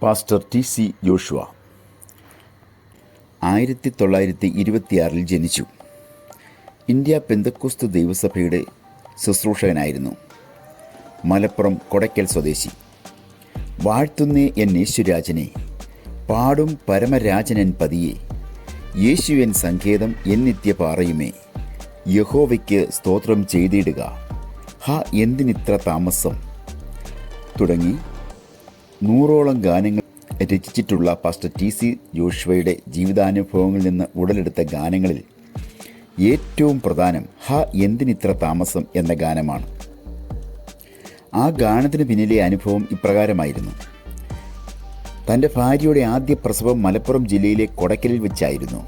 Pastor ടി.സി. Joshua 1926 ജനിച്ചു. India Pentecost ദൈവസഭയുടെ ശുശ്രൂഷകനായിരുന്നു. മലപ്പുറം കൊടയ്ക്കൽ സ്വദേശി. വാഴ്ത്തുന്നേ എൻ യേശുരാജനെ, പാടും പരമരാജനൻ പതിയെ, യേശു എൻ സങ്കേതം എൻ നിത്യപാറയുമേ, യഹോവയ്ക്ക് സ്തോത്രം ചെയ്തിടുക, ഹാ എന്തിനിത്ര താമസം തുടങ്ങി 100ഓളം ഗാനങ്ങൾ രചിച്ചിട്ടുള്ള പാസ്റ്റർ ടി.സി. ജോഷുവയുടെ ജീവിതാനുഭവങ്ങളിൽ നിന്ന് ഉടലെടുത്ത ഗാനങ്ങളിൽ ഏറ്റവും പ്രധാനം ഹാ എന്തിനിത്ര താമസം എന്ന ഗാനമാണ്. ആ ഗാനത്തിന് പിന്നിലെ അനുഭവം ഇപ്രകാരമായിരുന്നു. തൻ്റെ ഭാര്യയുടെ ആദ്യ പ്രസവം മലപ്പുറം ജില്ലയിലെ കൊടയ്ക്കലിൽ വെച്ചായിരുന്നു.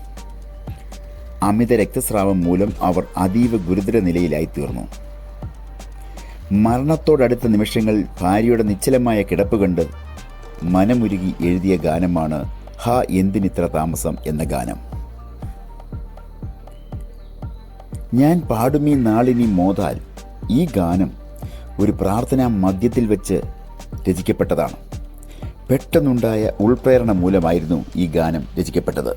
അമിത രക്തസ്രാവം മൂലം അവർ അതീവ ഗുരുതര നിലയിലായിത്തീർന്നു. മരണത്തോടടുത്ത നിമിഷങ്ങൾ ഭാര്യയുടെ നിശ്ചലമായ കിടപ്പ് കണ്ട് മനമുരുകി എഴുതിയ ഗാനമാണ് ഹാ എന്തിനിത്ര താമസം എന്ന ഗാനം. ഞാൻ പാടുമീ നാളിനി മോതാൽ ഈ ഗാനം ഒരു പ്രാർത്ഥനാ മധ്യത്തിൽ വെച്ച് രചിക്കപ്പെട്ടതാണ്. പെട്ടെന്നുണ്ടായ ഉൾപ്രേരണ മൂലമായിരുന്നു ഈ ഗാനം രചിക്കപ്പെട്ടത്.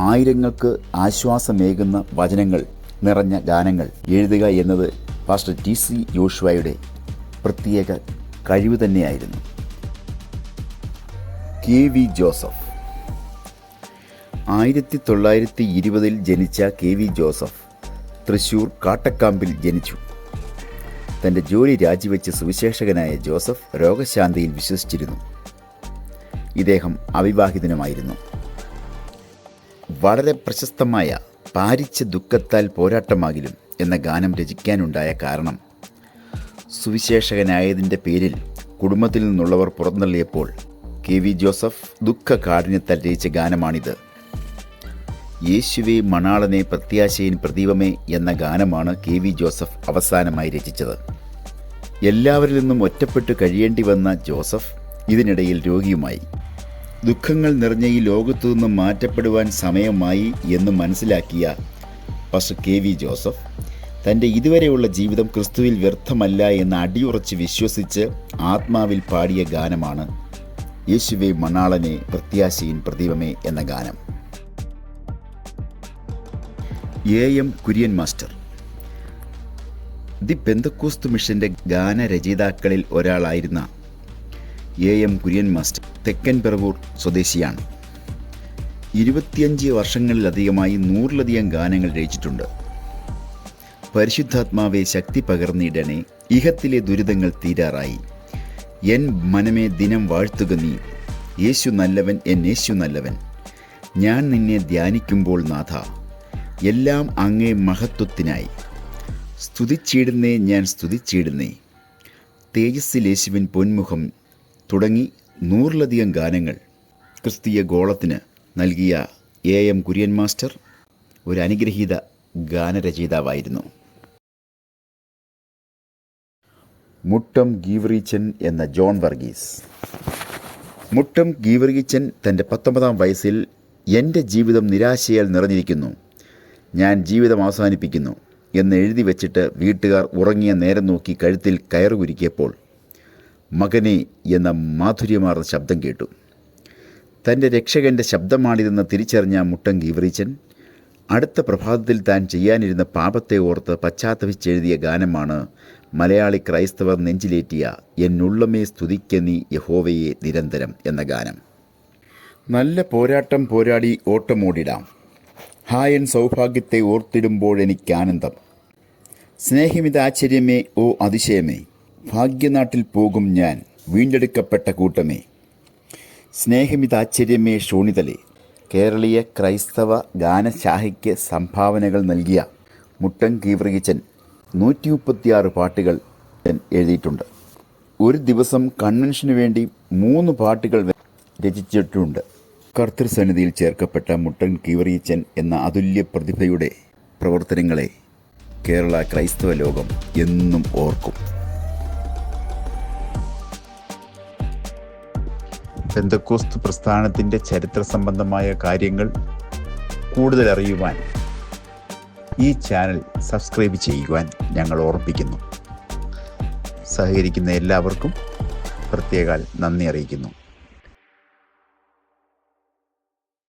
ആയിരങ്ങൾക്ക് ആശ്വാസമേകുന്ന വചനങ്ങൾ നിറഞ്ഞ ഗാനങ്ങൾ എഴുതുക എന്നത് പാസ്റ്റർ ടി.സി. ജോഷുവയുടെ പ്രത്യേക കഴിവ് തന്നെയായിരുന്നു. കെ.വി. ജോസഫ് 1920 ജനിച്ച കെ.വി. ജോസഫ് തൃശ്ശൂർ കാട്ടക്കാമ്പിൽ ജനിച്ചു. തൻ്റെ ജോലി രാജിവെച്ച് സുവിശേഷകനായ ജോസഫ് രോഗശാന്തിയിൽ വിശ്വസിച്ചിരുന്നു. ഇദ്ദേഹം അവിവാഹിതനുമായിരുന്നു. വളരെ പ്രശസ്തമായ പാരിച്ച ദുഃഖത്താൽ പോരാട്ടമാകിലും എന്ന ഗാനം രചിക്കാനുണ്ടായ കാരണം സുവിശേഷകനായതിൻ്റെ പേരിൽ കുടുംബത്തിൽ നിന്നുള്ളവർ പുറന്തള്ളിയപ്പോൾ കെ.വി. ജോസഫ് ദുഃഖ കാഠിന്യത്താൽ രചിച്ച ഗാനമാണിത്. യേശുവേ മണാളനെ പ്രത്യാശയിൻ പ്രദീപമേ എന്ന ഗാനമാണ് കെ.വി. ജോസഫ് അവസാനമായി രചിച്ചത്. എല്ലാവരിൽ നിന്നും ഒറ്റപ്പെട്ടു കഴിയേണ്ടി വന്ന ജോസഫ് ഇതിനിടയിൽ രോഗിയുമായി. ദുഃഖങ്ങൾ നിറഞ്ഞ ഈ ലോകത്തു നിന്നും മാറ്റപ്പെടുവാൻ സമയമായി എന്ന് മനസ്സിലാക്കിയ പാസ്റ്റർ കെ.വി. ജോസഫ് തൻ്റെ ഇതുവരെയുള്ള ജീവിതം ക്രിസ്തുവിൽ വ്യർത്ഥമല്ല എന്ന് അടിയുറച്ച് വിശ്വസിച്ച് ആത്മാവിൽ പാടിയ ഗാനമാണ് യേശുവേ മണാളനെ പ്രത്യാശയിൻ പ്രദീപമേ എന്ന ഗാനം. A M. Kurian master the Pentecost മിഷൻ്റെ ഗാനരചയിതാക്കളിൽ ഒരാളായിരുന്ന എ.എം. കുര്യൻ മാസ്റ്റർ തെക്കൻ പിറവൂർ സ്വദേശിയാണ്. 25 വർഷങ്ങളിലധികമായി 100ലധികം ഗാനങ്ങൾ രചിച്ചിട്ടുണ്ട്. പരിശുദ്ധാത്മാവെ ശക്തി പകർന്നിടണേ, ഇഹത്തിലെ ദുരിതങ്ങൾ തീരാറായി, എൻ മനമേ ദിനം വാഴ്ത്തുക നീ, യേശു നല്ലവൻ എൻ യേശു നല്ലവൻ, ഞാൻ നിന്നെ ധ്യാനിക്കുമ്പോൾ നാഥ, എല്ലാം അങ്ങേ മഹത്വത്തിനായി, സ്തുതിച്ചിടുന്നേ ഞാൻ സ്തുതിച്ചിടുന്നേ, തേജസ്സിൽ യേശുവിൻ പൊന്മുഖം തുടങ്ങി 100ലധികം ഗാനങ്ങൾ ക്രിസ്തീയ ഗോളത്തിന് നൽകിയ എ.എം. കുര്യൻ മാസ്റ്റർ ഒരു അനുഗ്രഹീത ഗാനരചയിതാവായിരുന്നു. മുട്ടം ഗീവറീച്ചൻ എന്ന ജോൺ വർഗീസ്. മുട്ടം ഗീവറീച്ചൻ തൻ്റെ 19-ാം വയസ്സിൽ എൻ്റെ ജീവിതം നിരാശയാൽ നിറഞ്ഞിരിക്കുന്നു, ഞാൻ ജീവിതം അവസാനിപ്പിക്കുന്നു എന്ന് എഴുതി വച്ചിട്ട് വീട്ടുകാർ ഉറങ്ങിയ നേരം നോക്കി കഴുത്തിൽ കയറുകുരുക്കിയപ്പോൾ മകനെ എന്ന മാധുര്യമാർന്ന ശബ്ദം കേട്ടു. തൻ്റെ രക്ഷകൻ്റെ ശബ്ദമാണിതെന്ന് തിരിച്ചറിഞ്ഞ മുട്ടം ഗീവറീച്ചൻ അടുത്ത പ്രഭാതത്തിൽ താൻ ചെയ്യാനിരുന്ന പാപത്തെ ഓർത്ത് പശ്ചാത്തപിച്ചെഴുതിയ ഗാനമാണ് മലയാളി ക്രൈസ്തവർ നെഞ്ചിലേറ്റിയ എന്നുള്ളമേ സ്തുതിക്ക നീ യഹോവയെ നിരന്തരം എന്ന ഗാനം. നല്ല പോരാട്ടം പോരാടി ഓട്ടമോടിടാം, ഹായൻ സൗഭാഗ്യത്തെ ഓർത്തിടുമ്പോഴെനിക്കാനന്ദം, സ്നേഹമിതാശ്ചര്യമേ ഓ അതിശയമേ, ഭാഗ്യനാട്ടിൽ പോകും ഞാൻ വീണ്ടെടുക്കപ്പെട്ട കൂട്ടമേ, സ്നേഹമിതാശ്ചര്യമേ ശോണിതലേ. കേരളീയ ക്രൈസ്തവ ഗാനശാഖയ്ക്ക് സംഭാവനകൾ നൽകിയ മുട്ടം ഗീവറീച്ചൻ 136 പാട്ടുകൾ എഴുതിയിട്ടുണ്ട്. ഒരു ദിവസം കൺവെൻഷനു വേണ്ടി 3 പാട്ടുകൾ രചിച്ചിട്ടുണ്ട്. കർത്തൃസന്നിധിയിൽ ചേർക്കപ്പെട്ട മുട്ടം ഗീവറീച്ചൻ എന്ന അതുല്യ പ്രതിഭയുടെ പ്രവർത്തനങ്ങളെ കേരള ക്രൈസ്തവ ലോകം എന്നും ഓർക്കും. പെന്തക്കോസ്ത് പ്രസ്ഥാനത്തിൻ്റെ ചരിത്ര സംബന്ധമായ കാര്യങ്ങൾ കൂടുതൽ അറിയുവാൻ ഈ ചാനൽ സബ്സ്ക്രൈബ് ചെയ്യുവാൻ ഞങ്ങൾ ഓർമ്മിപ്പിക്കുന്നു. സഹകരിക്കുന്ന എല്ലാവർക്കും പ്രത്യേക നന്ദി അറിയിക്കുന്നു.